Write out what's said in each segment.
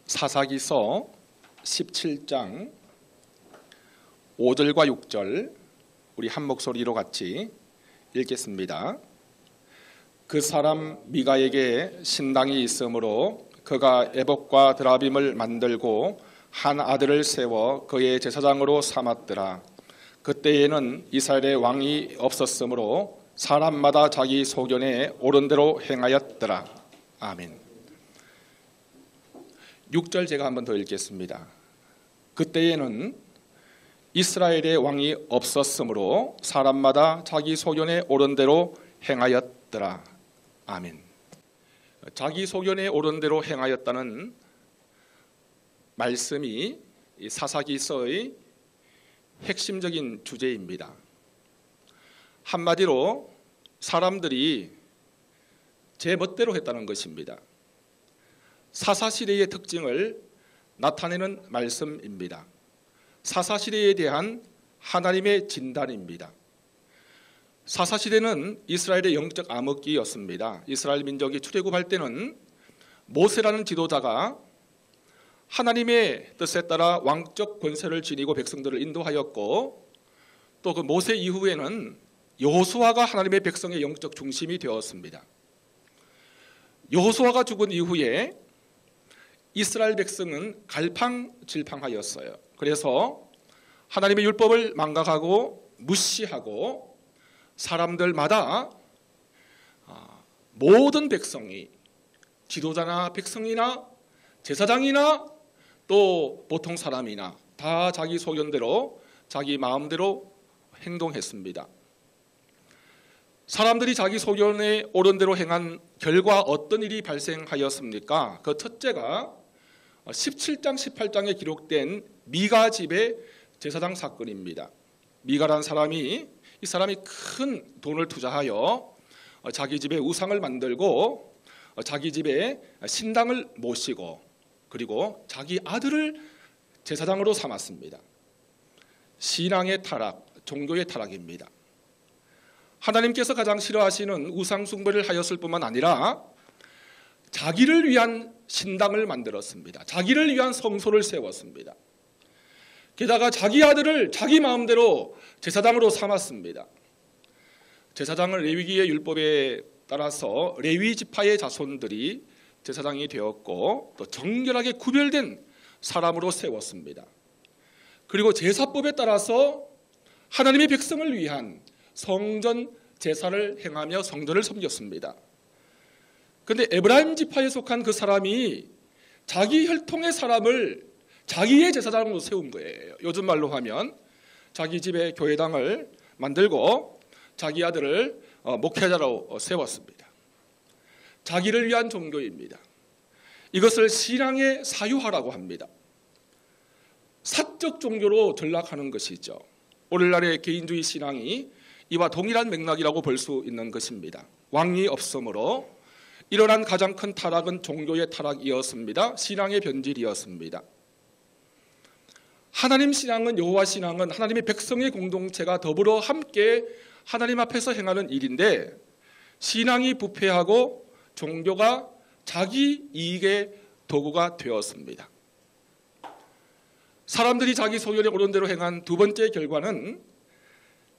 사사기서 17장 5절과 6절 우리 한 목소리로 같이 읽겠습니다. 그 사람 미가에게 신당이 있으므로 그가 에봇과 드라빔을 만들고 한 아들을 세워 그의 제사장으로 삼았더라. 그때에는 이스라엘의 왕이 없었으므로 사람마다 자기 소견에 옳은 대로 행하였더라. 아멘. 6절 제가 한 번 더 읽겠습니다. 그때에는 이스라엘의 왕이 없었으므로 사람마다 자기 소견에 옳은 대로 행하였더라. 아멘. 자기 소견에 옳은 대로 행하였다는 말씀이 사사기서의 핵심적인 주제입니다. 한마디로 사람들이 제 멋대로 했다는 것입니다. 사사시대의 특징을 나타내는 말씀입니다. 사사시대에 대한 하나님의 진단입니다. 사사시대는 이스라엘의 영적 암흑기였습니다. 이스라엘 민족이 출애굽할 때는 모세라는 지도자가 하나님의 뜻에 따라 왕적 권세를 지니고 백성들을 인도하였고, 또 그 모세 이후에는 여호수아가 하나님의 백성의 영적 중심이 되었습니다. 여호수아가 죽은 이후에 이스라엘 백성은 갈팡질팡하였어요. 그래서 하나님의 율법을 망각하고 무시하고 사람들마다 모든 백성이 지도자나 백성이나 제사장이나 또 보통 사람이나 다 자기 소견대로 자기 마음대로 행동했습니다. 사람들이 자기 소견에 옳은 대로 행한 결과 어떤 일이 발생하였습니까? 그 첫째가 17장 18장에 기록된 미가 집의 제사장 사건입니다. 미가라는 사람이 큰 돈을 투자하여 자기 집에 우상을 만들고 자기 집에 신당을 모시고 그리고 자기 아들을 제사장으로 삼았습니다. 신앙의 타락, 종교의 타락입니다. 하나님께서 가장 싫어하시는 우상 숭배를 하였을 뿐만 아니라 자기를 위한 신당을 만들었습니다. 자기를 위한 성소를 세웠습니다. 게다가 자기 아들을 자기 마음대로 제사장으로 삼았습니다. 제사장은 레위기의 율법에 따라서 레위 지파의 자손들이 제사장이 되었고 또 정결하게 구별된 사람으로 세웠습니다. 그리고 제사법에 따라서 하나님의 백성을 위한 성전 제사를 행하며 성전을 섬겼습니다. 그런데 에브라임 지파에 속한 그 사람이 자기 혈통의 사람을 자기의 제사장으로 세운 거예요. 요즘 말로 하면 자기 집에 교회당을 만들고 자기 아들을 목회자로 세웠습니다. 자기를 위한 종교입니다. 이것을 신앙의 사유화라고 합니다. 사적 종교로 전락하는 것이죠. 오늘날의 개인주의 신앙이 이와 동일한 맥락이라고 볼 수 있는 것입니다. 왕이 없으므로 일어난 가장 큰 타락은 종교의 타락이었습니다. 신앙의 변질이었습니다. 하나님 신앙은, 여호와 신앙은 하나님의 백성의 공동체가 더불어 함께 하나님 앞에서 행하는 일인데, 신앙이 부패하고 종교가 자기 이익의 도구가 되었습니다. 사람들이 자기 소견에 옳은 대로 행한 두 번째 결과는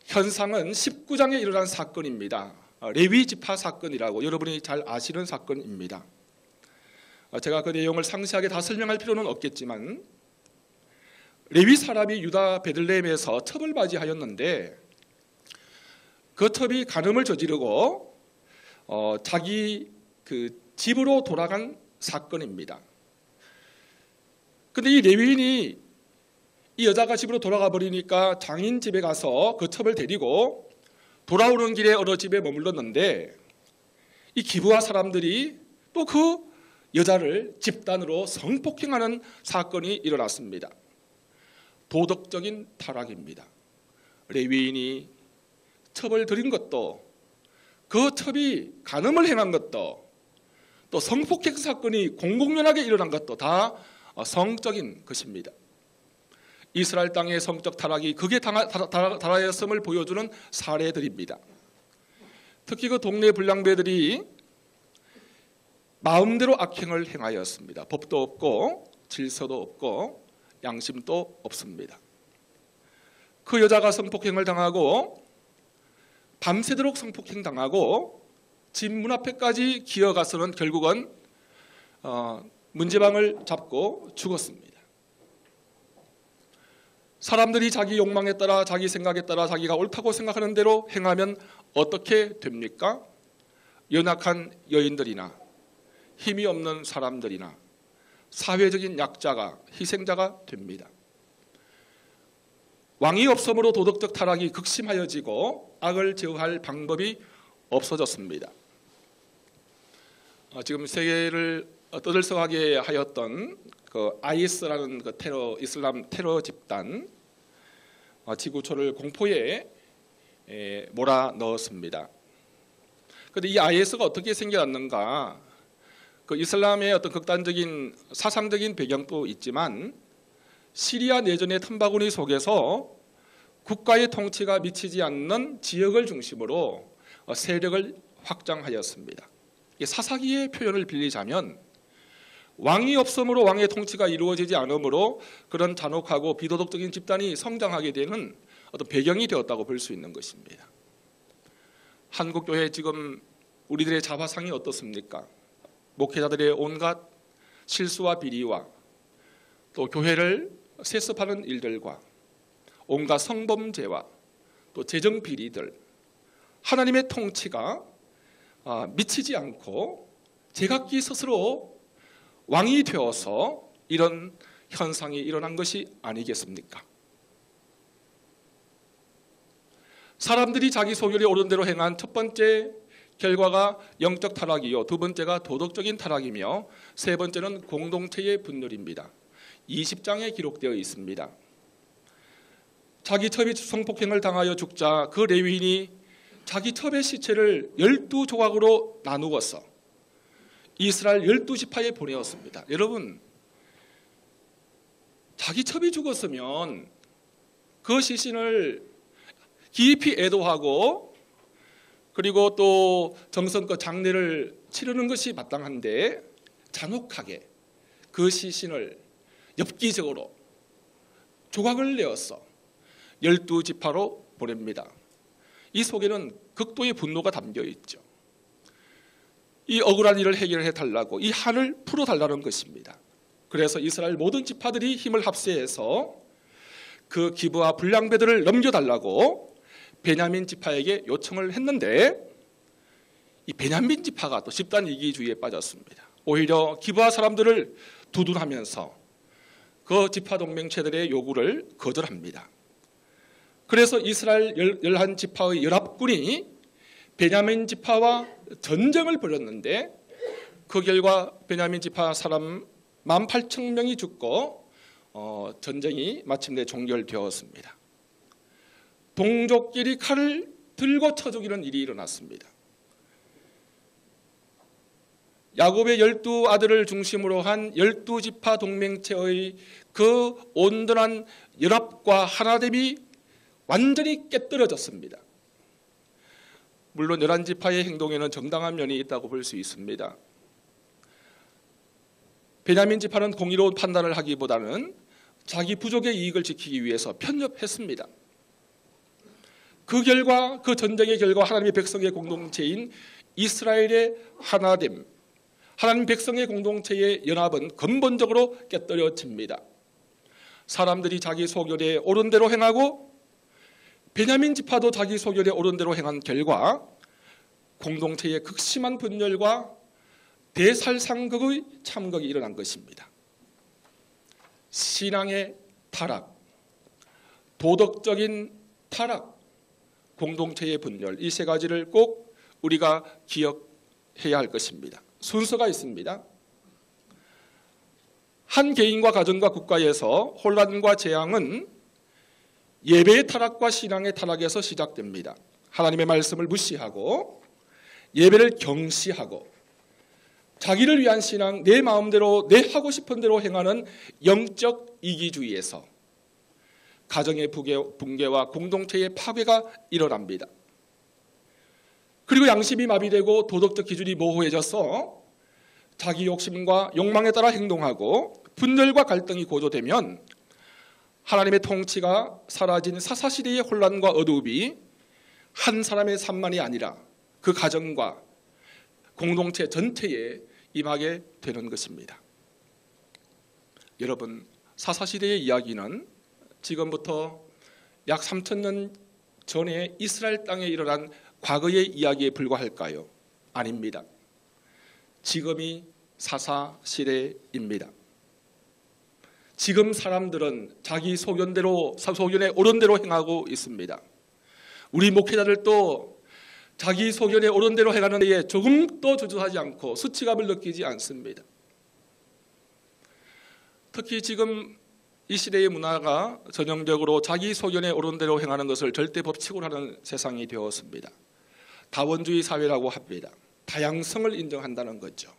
현상은 19장에 일어난 사건입니다. 레위 지파 사건이라고 여러분이 잘 아시는 사건입니다. 제가 그 내용을 상세하게 다 설명할 필요는 없겠지만, 레위 사람이 유다 베들레헴에서 첩을 맞이하였는데 그 첩이 간음을 저지르고 자기 그 집으로 돌아간 사건입니다. 그런데 이 레위인이 이 여자가 집으로 돌아가 버리니까 장인 집에 가서 그 첩을 데리고 돌아오는 길에 어느 집에 머물렀는데, 이 기브아 사람들이 또 그 여자를 집단으로 성폭행하는 사건이 일어났습니다. 도덕적인 타락입니다. 레위인이 첩을 들인 것도, 그 첩이 간음을 행한 것도, 또 성폭행 사건이 공공연하게 일어난 것도 다 성적인 것입니다. 이스라엘 땅의 성적 타락이 극에 달하였음을 보여주는 사례들입니다. 특히 그 동네 불량배들이 마음대로 악행을 행하였습니다. 법도 없고 질서도 없고 양심도 없습니다. 그 여자가 성폭행을 당하고 밤새도록 성폭행 당하고 집 문 앞에까지 기어가서는 결국은 문제방을 잡고 죽었습니다. 사람들이 자기 욕망에 따라 자기 생각에 따라 자기가 옳다고 생각하는 대로 행하면 어떻게 됩니까? 연약한 여인들이나 힘이 없는 사람들이나 사회적인 약자가 희생자가 됩니다. 왕이 없음으로 도덕적 타락이 극심하여지고 악을 제어할 방법이 없어졌습니다. 지금 세계를 떠들썩하게 하였던 그 IS라는 그 이슬람 테러 집단 지구촌을 공포에 몰아넣었습니다. 그런데 이 IS가 어떻게 생겨났는가? 그 이슬람의 어떤 극단적인 사상적인 배경도 있지만 시리아 내전의 틈바구니 속에서 국가의 통치가 미치지 않는 지역을 중심으로 세력을 확장하였습니다. 사사기의 표현을 빌리자면 왕이 없음으로 왕의 통치가 이루어지지 않으므로 그런 잔혹하고 비도덕적인 집단이 성장하게 되는 어떤 배경이 되었다고 볼 수 있는 것입니다. 한국교회 지금 우리들의 자화상이 어떻습니까? 목회자들의 온갖 실수와 비리와 또 교회를 세습하는 일들과 온갖 성범죄와 또 재정 비리들, 하나님의 통치가 미치지 않고 제각기 스스로 왕이 되어서 이런 현상이 일어난 것이 아니겠습니까? 사람들이 자기 소견이 옳은 대로 행한 첫 번째 결과가 영적 타락이요, 두 번째가 도덕적인 타락이며 세 번째는 공동체의 분열입니다. 20장에 기록되어 있습니다. 자기 첩이 성폭행을 당하여 죽자 그 레위인이 자기 첩의 시체를 12조각으로 나누어서 이스라엘 12지파에 보내었습니다. 여러분, 자기 첩이 죽었으면 그 시신을 깊이 애도하고 그리고 또 정성껏 장례를 치르는 것이 마땅한데 잔혹하게 그 시신을 엽기적으로 조각을 내어서 12지파로 보냅니다. 이 속에는 극도의 분노가 담겨 있죠. 이 억울한 일을 해결해 달라고, 이 한을 풀어달라는 것입니다. 그래서 이스라엘 모든 지파들이 힘을 합세해서 그 기브와 불량배들을 넘겨달라고 베냐민 지파에게 요청을 했는데 이 베냐민 지파가 또 집단 이기주의에 빠졌습니다. 오히려 기브와 사람들을 두둔하면서 그 지파 동맹체들의 요구를 거절합니다. 그래서 이스라엘 11지파의 연합군이 베냐민 지파와 전쟁을 벌였는데 그 결과 베냐민 지파 사람 18,000명이 죽고 전쟁이 마침내 종결되었습니다. 동족끼리 칼을 들고 쳐 죽이는 일이 일어났습니다. 야곱의 12아들을 중심으로 한 12지파 동맹체의 그 온전한 연합과 하나됨이 완전히 깨뜨려졌습니다. 물론 11지파의 행동에는 정당한 면이 있다고 볼 수 있습니다. 베냐민 지파는 공의로운 판단을 하기보다는 자기 부족의 이익을 지키기 위해서 편협했습니다. 그 결과, 그 전쟁의 결과 하나님의 백성의 공동체인 이스라엘의 하나됨, 하나님 백성의 공동체의 연합은 근본적으로 깨뜨려집니다. 사람들이 자기 소견에 옳은 대로 행하고 베냐민 지파도 자기 소견에 옳은 대로 행한 결과 공동체의 극심한 분열과 대살상극의 참극이 일어난 것입니다. 신앙의 타락, 도덕적인 타락, 공동체의 분열, 이 세 가지를 꼭 우리가 기억해야 할 것입니다. 순서가 있습니다. 한 개인과 가정과 국가에서 혼란과 재앙은 예배의 타락과 신앙의 타락에서 시작됩니다. 하나님의 말씀을 무시하고 예배를 경시하고 자기를 위한 신앙, 내 마음대로 내 하고 싶은 대로 행하는 영적 이기주의에서 가정의 붕괴와 공동체의 파괴가 일어납니다. 그리고 양심이 마비되고 도덕적 기준이 모호해져서 자기 욕심과 욕망에 따라 행동하고 분열과 갈등이 고조되면 하나님의 통치가 사라진 사사시대의 혼란과 어두움이 한 사람의 삶만이 아니라 그 가정과 공동체 전체에 임하게 되는 것입니다. 여러분, 사사시대의 이야기는 지금부터 약 3,000년 전에 이스라엘 땅에 일어난 과거의 이야기에 불과할까요? 아닙니다. 지금이 사사시대입니다. 지금 사람들은 자기 소견에 옳은 대로 행하고 있습니다. 우리 목회자들도 자기 소견에 옳은 대로 행하는 데에 조금도 주저하지 않고 수치감을 느끼지 않습니다. 특히 지금 이 시대의 문화가 전형적으로 자기 소견에 옳은 대로 행하는 것을 절대 법칙으로 하는 세상이 되었습니다. 다원주의 사회라고 합니다. 다양성을 인정한다는 거죠.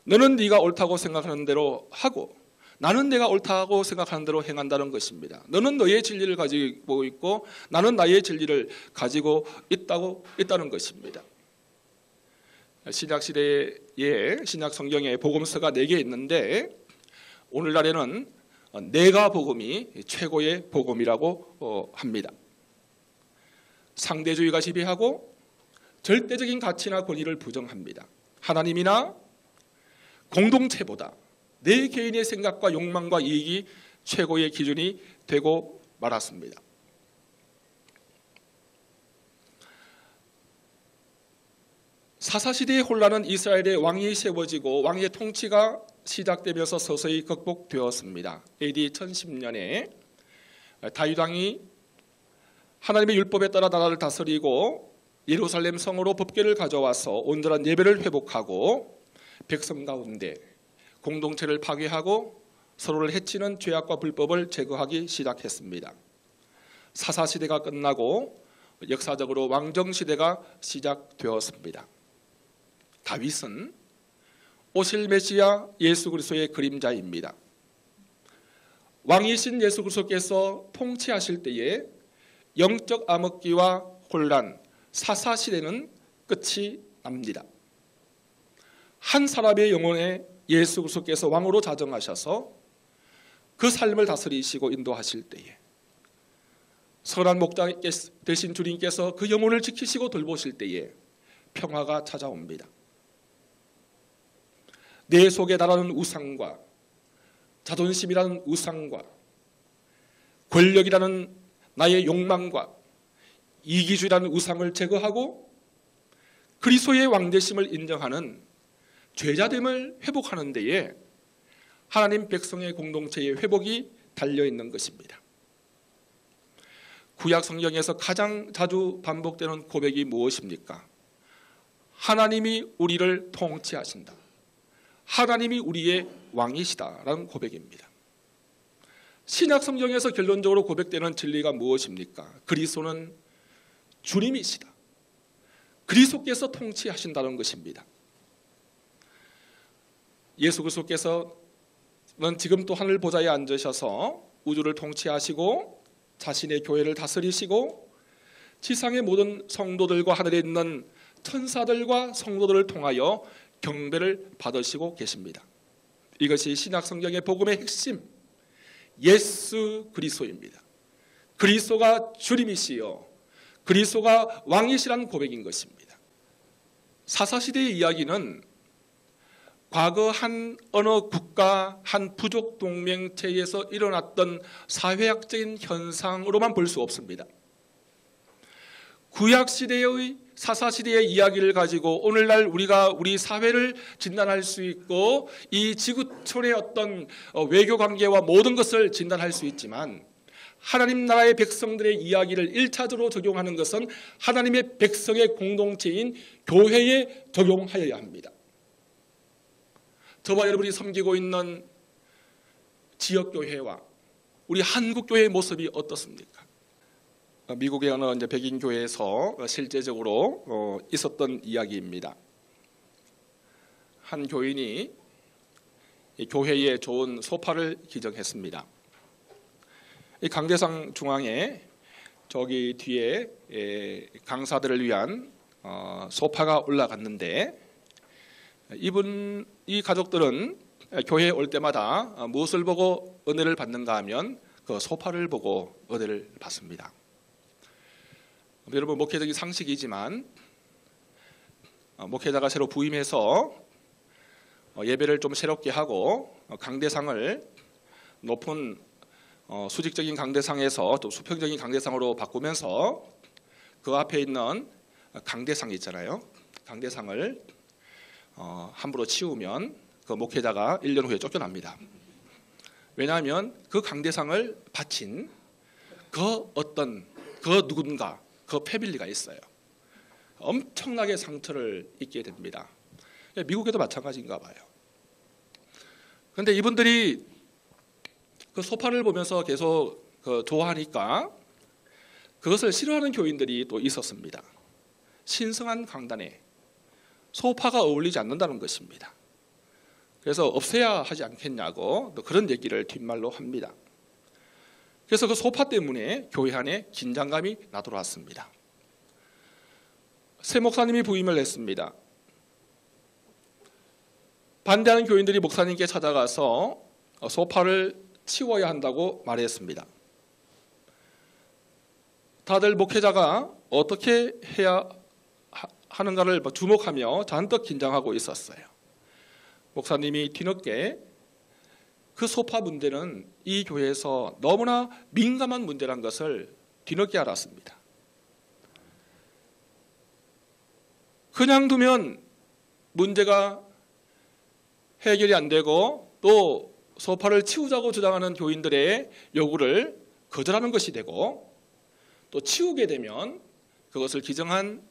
너는 네가 옳다고 생각하는 대로 하고 나는 내가 옳다고 생각하는 대로 행한다는 것입니다. 너는 너의 진리를 가지고 있고 나는 나의 진리를 가지고 있다는 것입니다. 신약시대에 신약 성경에 복음서가 4개 있는데 오늘날에는 내가 복음이 최고의 복음이라고 합니다. 상대주의가 지배하고 절대적인 가치나 권위를 부정합니다. 하나님이나 공동체보다 내 개인의 생각과 욕망과 이익이 최고의 기준이 되고 말았습니다. 사사시대의 혼란은 이스라엘의 왕이 세워지고 왕의 통치가 시작되면서 서서히 극복되었습니다. AD 1010년에 다윗 왕이 하나님의 율법에 따라 나라를 다스리고 예루살렘 성으로 법궤를 가져와서 온전한 예배를 회복하고 백성 가운데 공동체를 파괴하고 서로를 해치는 죄악과 불법을 제거하기 시작했습니다. 사사시대가 끝나고 역사적으로 왕정시대가 시작되었습니다. 다윗은 오실 메시아 예수 그리스도의 그림자입니다. 왕이신 예수 그리스도께서 통치하실 때에 영적 암흑기와 혼란, 사사시대는 끝이 납니다. 한 사람의 영혼에 예수 그리스도께서 왕으로 자정하셔서 그 삶을 다스리시고 인도하실 때에 선한 목자 되신 주님께서 그 영혼을 지키시고 돌보실 때에 평화가 찾아옵니다. 내 속에 달하는 우상과 자존심이라는 우상과 권력이라는 나의 욕망과 이기주의라는 우상을 제거하고 그리스도의 왕되심을 인정하는 죄자됨을 회복하는 데에 하나님 백성의 공동체의 회복이 달려있는 것입니다. 구약 성경에서 가장 자주 반복되는 고백이 무엇입니까? 하나님이 우리를 통치하신다. 하나님이 우리의 왕이시다라는 고백입니다. 신약 성경에서 결론적으로 고백되는 진리가 무엇입니까? 그리스도는 주님이시다. 그리스도께서 통치하신다는 것입니다. 예수 그리스도께서는 지금 또 하늘 보좌에 앉으셔서 우주를 통치하시고 자신의 교회를 다스리시고 지상의 모든 성도들과 하늘에 있는 천사들과 성도들을 통하여 경배를 받으시고 계십니다. 이것이 신약 성경의 복음의 핵심, 예수 그리스도입니다. 그리스도가 주님이시여 그리스도가 왕이시라는 고백인 것입니다. 사사시대의 이야기는 과거 한 어느 국가 한 부족 동맹체에서 일어났던 사회학적인 현상으로만 볼 수 없습니다. 구약시대의 사사시대의 이야기를 가지고 오늘날 우리가 우리 사회를 진단할 수 있고 이 지구촌의 어떤 외교관계와 모든 것을 진단할 수 있지만 하나님 나라의 백성들의 이야기를 1차적으로 적용하는 것은 하나님의 백성의 공동체인 교회에 적용하여야 합니다. 저와 여러분이 섬기고 있는 지역교회와 우리 한국교회의 모습이 어떻습니까? 미국의 어느 백인 교회에서 실제적으로 있었던 이야기입니다. 한 교인이 교회에 좋은 소파를 기증했습니다. 이 강대상 중앙에 저기 뒤에 강사들을 위한 소파가 올라갔는데 이 가족들은 교회에 올 때마다 무엇을 보고 은혜를 받는가 하면 그 소파를 보고 은혜를 받습니다. 여러분, 목회적인 상식이지만 목회자가 새로 부임해서 예배를 좀 새롭게 하고 강대상을 높은 수직적인 강대상에서 또 수평적인 강대상으로 바꾸면서 그 앞에 있는 강대상 있잖아요. 강대상을 함부로 치우면 그 목회자가 1년 후에 쫓겨납니다. 왜냐하면 그 강대상을 바친 그 누군가, 그 패밀리가 있어요. 엄청나게 상처를 입게 됩니다. 미국에도 마찬가지인가 봐요. 그런데 이분들이 그 소파를 보면서 계속 좋아하니까 그것을 싫어하는 교인들이 또 있었습니다. 신성한 강단에 소파가 어울리지 않는다는 것입니다. 그래서 없애야 하지 않겠냐고 또 그런 얘기를 뒷말로 합니다. 그래서 그 소파 때문에 교회 안에 긴장감이 나돌아왔습니다. 새 목사님이 부임을 했습니다. 반대하는 교인들이 목사님께 찾아가서 소파를 치워야 한다고 말했습니다. 다들 목회자가 어떻게 해야 하는가를 주목하며 잔뜩 긴장하고 있었어요. 목사님이 뒤늦게 그 소파 문제는 이 교회에서 너무나 민감한 문제란 것을 뒤늦게 알았습니다. 그냥 두면 문제가 해결이 안 되고 또 소파를 치우자고 주장하는 교인들의 요구를 거절하는 것이 되고 또 치우게 되면 그것을 기증한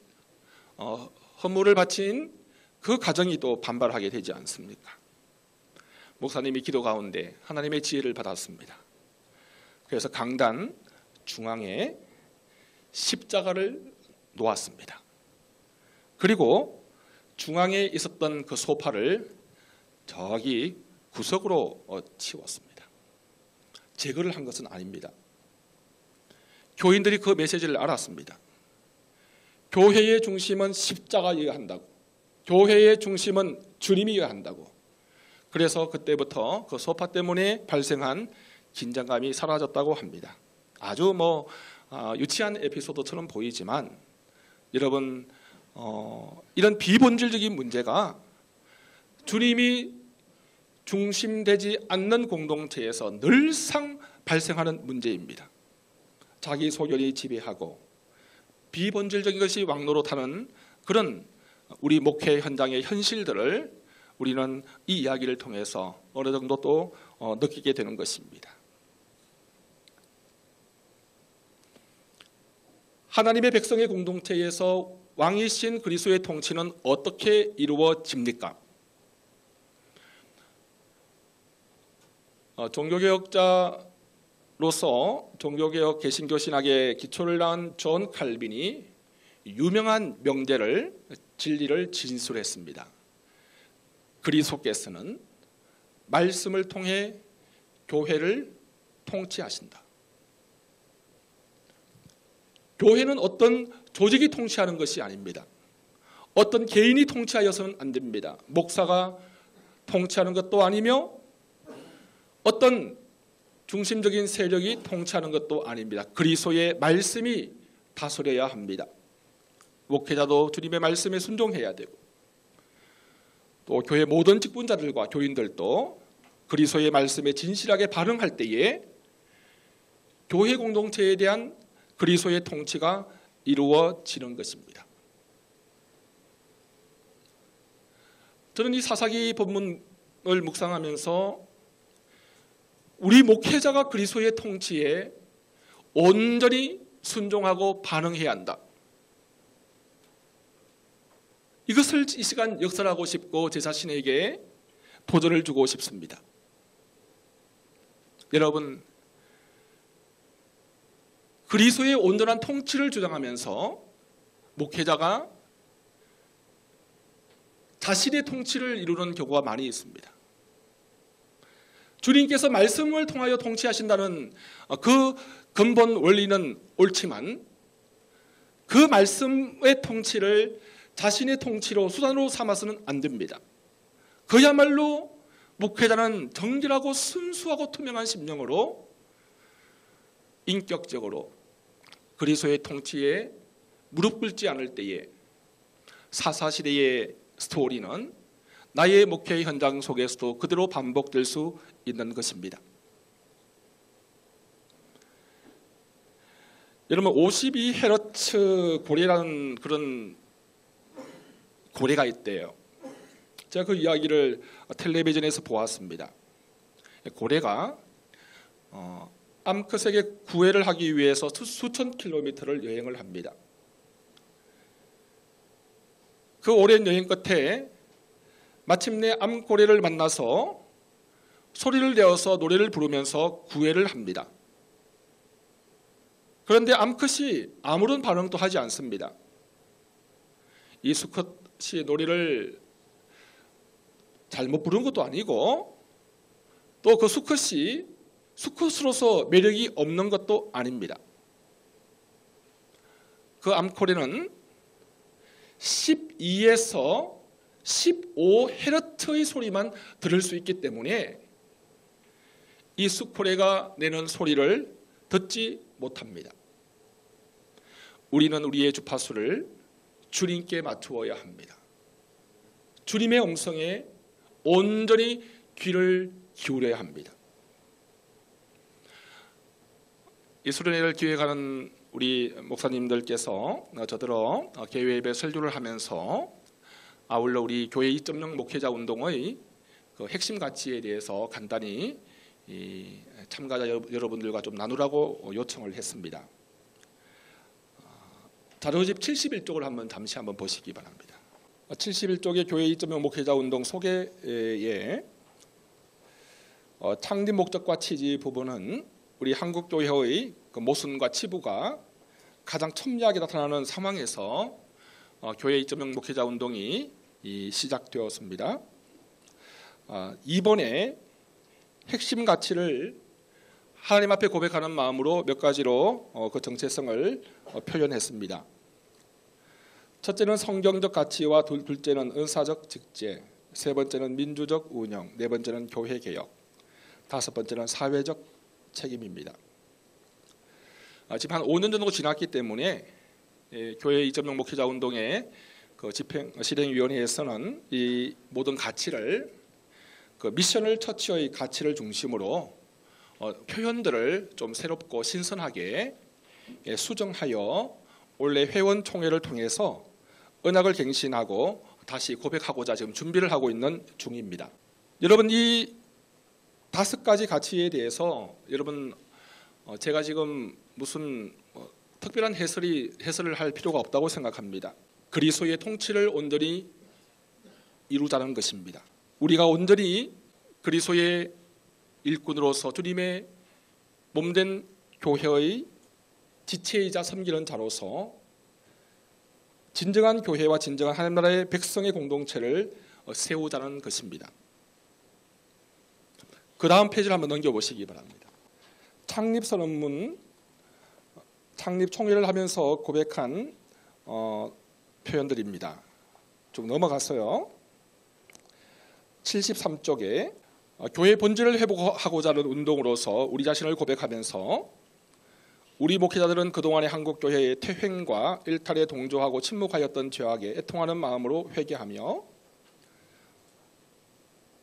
헌물을 바친 그 가정이 또 반발하게 되지 않습니까? 목사님이 기도 가운데 하나님의 지혜를 받았습니다. 그래서 강단 중앙에 십자가를 놓았습니다. 그리고 중앙에 있었던 그 소파를 저기 구석으로 치웠습니다. 제거를 한 것은 아닙니다. 교인들이 그 메시지를 알았습니다. 교회의 중심은 십자가여야 한다고, 교회의 중심은 주님이어야 한다고. 그래서 그때부터 그 소파 때문에 발생한 긴장감이 사라졌다고 합니다. 아주 유치한 에피소드처럼 보이지만 여러분, 이런 비본질적인 문제가 주님이 중심되지 않는 공동체에서 늘상 발생하는 문제입니다. 자기 소견이 지배하고 비본질적인 것이 왕노릇하는 그런 우리 목회 현장의 현실들을 우리는 이 이야기를 통해서 어느 정도 또 느끼게 되는 것입니다. 하나님의 백성의 공동체에서 왕이신 그리스도의 통치는 어떻게 이루어집니까? 종교개혁자로서 종교개혁 개신교 신학의 기초를 낳은 존 칼빈이 유명한 명제를 진리를 진술했습니다. 그리스도께서는 말씀을 통해 교회를 통치하신다. 교회는 어떤 조직이 통치하는 것이 아닙니다. 어떤 개인이 통치하여서는 안 됩니다. 목사가 통치하는 것도 아니며 어떤 중심적인 세력이 통치하는 것도 아닙니다. 그리스도의 말씀이 다스려야 합니다. 목회자도 주님의 말씀에 순종해야 되고 또 교회 모든 직분자들과 교인들도 그리스도의 말씀에 진실하게 반응할 때에 교회 공동체에 대한 그리스도의 통치가 이루어지는 것입니다. 저는 이 사사기 본문을 묵상하면서 우리 목회자가 그리스도의 통치에 온전히 순종하고 반응해야 한다. 이것을 이 시간 역설하고 싶고 제 자신에게 도전을 주고 싶습니다. 여러분, 그리스도의 온전한 통치를 주장하면서 목회자가 자신의 통치를 이루는 경우가 많이 있습니다. 주님께서 말씀을 통하여 통치하신다는 그 근본 원리는 옳지만 그 말씀의 통치를 자신의 통치로 수단으로 삼아서는 안 됩니다. 그야말로 목회자는 정결하고 순수하고 투명한 심령으로 인격적으로 그리스도의 통치에 무릎 꿇지 않을 때에 사사시대의 스토리는 나의 목회 현장 속에서도 그대로 반복될 수 있는 것입니다. 여러분 52헤르츠 고래라는 그런 고래가 있대요. 제가 그 이야기를 텔레비전에서 보았습니다. 고래가 암컷에게 구애를 하기 위해서 수천 킬로미터를 여행을 합니다. 그 오랜 여행 끝에 마침내 암고래를 만나서 소리를 내어서 노래를 부르면서 구애를 합니다. 그런데 암컷이 아무런 반응도 하지 않습니다. 이 수컷이 노래를 잘못 부른 것도 아니고 또 그 수컷이 수컷으로서 매력이 없는 것도 아닙니다. 그 암고래는 12에서 15헤르츠의 소리만 들을 수 있기 때문에 이 수고래가 내는 소리를 듣지 못합니다. 우리는 우리의 주파수를 주님께 맞추어야 합니다. 주님의 음성에 온전히 귀를 기울여야 합니다. 이 수련회를 기획하는 우리 목사님들께서 저들어 개회 예배 설교를 하면서 아울러 우리 교회 2.0 목회자 운동의 그 핵심 가치에 대해서 간단히 참가자 여러분들과 좀 나누라고 요청을 했습니다. 자료집 71쪽을 잠시 한번 보시기 바랍니다. 71쪽의 교회 2.0 목회자 운동 소개에 창립 목적과 취지 부분은 우리 한국교회의 그 모순과 치부가 가장 첨예하게 나타나는 상황에서 교회 2.0 목회자 운동이 시작되었습니다. 이번에 핵심 가치를 하나님 앞에 고백하는 마음으로 몇 가지로 그 정체성을 표현했습니다. 첫째는 성경적 가치와 둘째는 은사적 직제, 세 번째는 민주적 운영, 네 번째는 교회 개혁, 다섯 번째는 사회적 책임입니다. 지금 한 5년 정도 지났기 때문에 교회 2.0 목회자 운동의 그 실행위원회에서는 이 모든 가치를 그 미셔널 처치의 가치를 중심으로 표현들을 좀 새롭고 신선하게 수정하여 올해 회원총회를 통해서 언약을 갱신하고 다시 고백하고자 지금 준비를 하고 있는 중입니다. 여러분 이 5가지 가치에 대해서 여러분 제가 지금 무슨 특별한 해설을 할 필요가 없다고 생각합니다. 그리스도의 통치를 온전히 이루자는 것입니다. 우리가 온전히 그리스도의 일꾼으로서 주님의 몸된 교회의 지체이자 섬기는 자로서 진정한 교회와 진정한 하나님 나라의 백성의 공동체를 세우자는 것입니다. 그 다음 페이지를 한번 넘겨보시기 바랍니다. 창립선언문, 창립총회를 하면서 고백한 표현들입니다. 좀 넘어갔어요. 73쪽에 교회 본질을 회복하고자 하는 운동으로서 우리 자신을 고백하면서 우리 목회자들은 그동안의 한국교회의 퇴행과 일탈에 동조하고 침묵하였던 죄악에 애통하는 마음으로 회개하며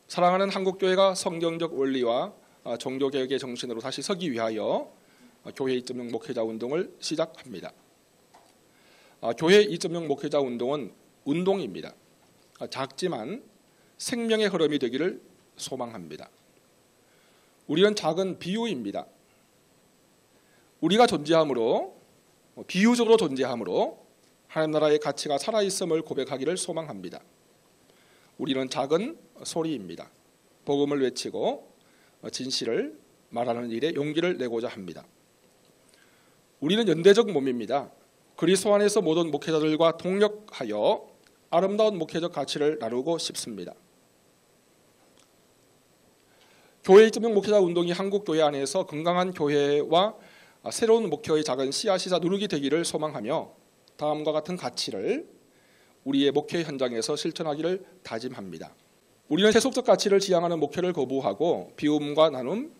사랑하는 한국교회가 성경적 원리와 종교개혁의 정신으로 다시 서기 위하여 교회 2.0 목회자 운동을 시작합니다. 교회 2.0 목회자 운동은 운동입니다. 작지만 생명의 흐름이 되기를 소망합니다. 우리는 작은 비유입니다. 우리가 존재함으로 비유적으로 존재함으로 하나님 나라의 가치가 살아있음을 고백하기를 소망합니다. 우리는 작은 소리입니다. 복음을 외치고 진실을 말하는 일에 용기를 내고자 합니다. 우리는 연대적 몸입니다. 그리스도 안에서 모든 목회자들과 동력하여 아름다운 목회적 가치를 나누고 싶습니다. 교회 2.0 목회자 운동이 한국교회 안에서 건강한 교회와 새로운 목회의 작은 씨앗이자 누룩이 되기를 소망하며 다음과 같은 가치를 우리의 목회 현장에서 실천하기를 다짐합니다. 우리는 세속적 가치를 지향하는 목회를 거부하고 비움과 나눔,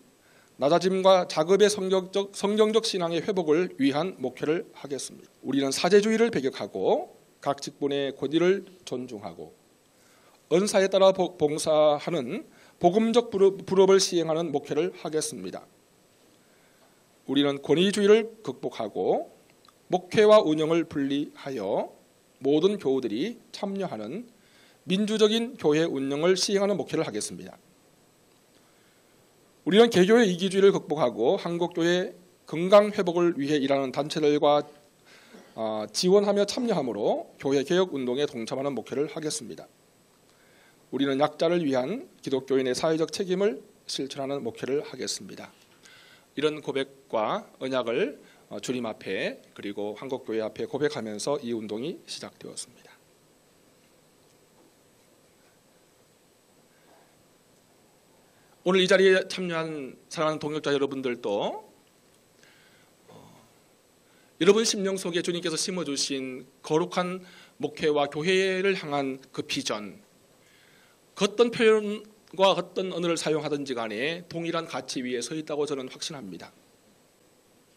낮아짐과 작업의 성경적 신앙의 회복을 위한 목회를 하겠습니다. 우리는 사제주의를 배격하고 각 직분의 권위를 존중하고 은사에 따라 봉사하는 복음적 불업을 시행하는 목회를 하겠습니다. 우리는 권위주의를 극복하고 목회와 운영을 분리하여 모든 교우들이 참여하는 민주적인 교회 운영을 시행하는 목회를 하겠습니다. 우리는 개교의 이기주의를 극복하고 한국교회 건강 회복을 위해 일하는 단체들과 지원하며 참여함으로 교회 개혁 운동에 동참하는 목회를 하겠습니다. 우리는 약자를 위한 기독교인의 사회적 책임을 실천하는 목회를 하겠습니다. 이런 고백과 언약을 주님 앞에 그리고 한국교회 앞에 고백하면서 이 운동이 시작되었습니다. 오늘 이 자리에 참여한 사랑하는 동역자 여러분들도 여러분 심령 속에 주님께서 심어주신 거룩한 목회와 교회를 향한 그 비전, 그 어떤 표현과 어떤 언어를 사용하든지 간에 동일한 가치 위에 서 있다고 저는 확신합니다.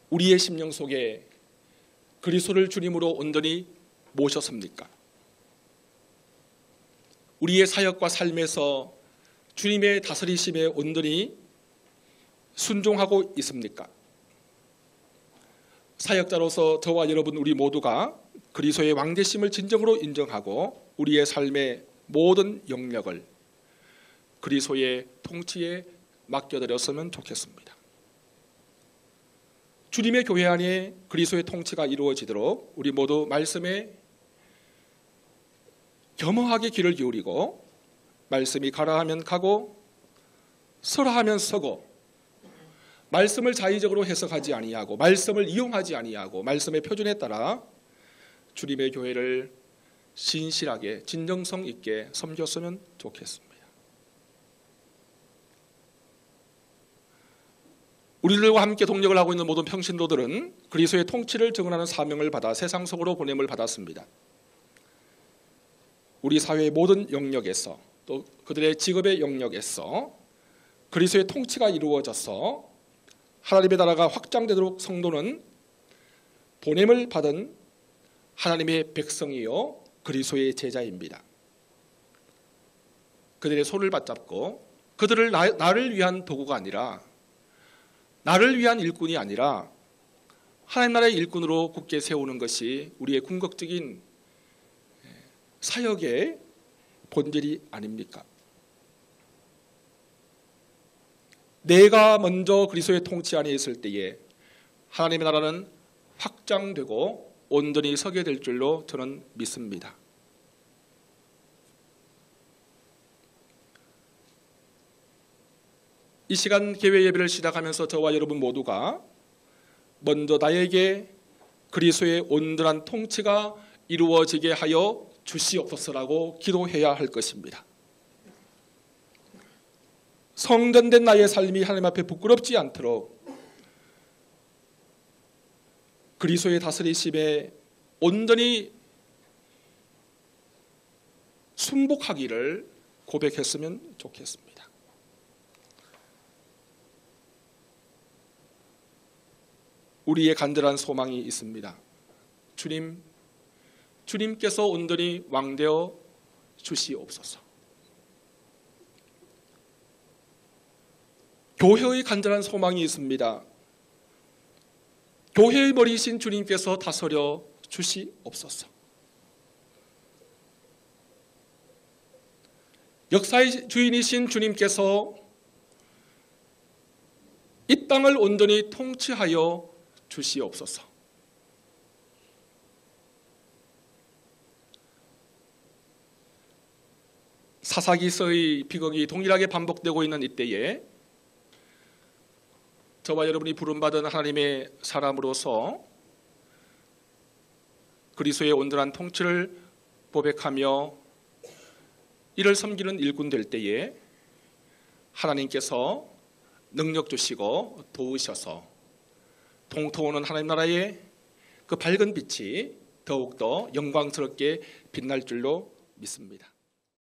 우리의 심령 속에 그리스도를 주님으로 온전히 모셨습니까? 우리의 사역과 삶에서 주님의 다스리심에 온전히 순종하고 있습니까? 사역자로서 저와 여러분 우리 모두가 그리스도의 왕되심을 진정으로 인정하고 우리의 삶의 모든 영역을 그리스도의 통치에 맡겨드렸으면 좋겠습니다. 주님의 교회 안에 그리스도의 통치가 이루어지도록 우리 모두 말씀에 겸허하게 귀를 기울이고 말씀이 가라 하면 가고 서라 하면 서고 말씀을 자의적으로 해석하지 아니하고 말씀을 이용하지 아니하고 말씀의 표준에 따라 주님의 교회를 신실하게 진정성 있게 섬겼으면 좋겠습니다. 우리들과 함께 동력을 하고 있는 모든 평신도들은 그리스도의 통치를 증언하는 사명을 받아 세상 속으로 보냄을 받았습니다. 우리 사회의 모든 영역에서 또 그들의 직업의 영역에서 그리스도의 통치가 이루어져서 하나님의 나라가 확장되도록 성도는 보냄을 받은 하나님의 백성이요 그리스도의 제자입니다. 그들의 손을 받잡고 그들을 나를 위한 도구가 아니라 나를 위한 일꾼이 아니라 하나님 나라의 일꾼으로 굳게 세우는 것이 우리의 궁극적인 사역의 본질이 아닙니까? 내가 먼저 그리스도의 통치 안에 있을 때에 하나님의 나라는 확장되고 온전히 서게 될 줄로 저는 믿습니다. 이 시간 개회 예배를 시작하면서 저와 여러분 모두가 먼저 나에게 그리스도의 온전한 통치가 이루어지게 하여 주시옵소서라고 기도해야 할 것입니다. 성전된 나의 삶이 하나님 앞에 부끄럽지 않도록 그리스도의 다스리심에 온전히 순복하기를 고백했으면 좋겠습니다. 우리의 간절한 소망이 있습니다. 주님께서 온전히 왕되어 주시옵소서. 교회의 간절한 소망이 있습니다. 교회의 머리이신 주님께서 다스려 주시옵소서. 역사의 주인이신 주님께서 이 땅을 온전히 통치하여 주시옵소서. 사사기서의 비극이 동일하게 반복되고 있는 이때에 저와 여러분이 부름받은 하나님의 사람으로서 그리스도의 온전한 통치를 고백하며 이를 섬기는 일꾼 될 때에 하나님께서 능력 주시고 도우셔서 통통오는 하나님 나라의 그 밝은 빛이 더욱더 영광스럽게 빛날 줄로 믿습니다.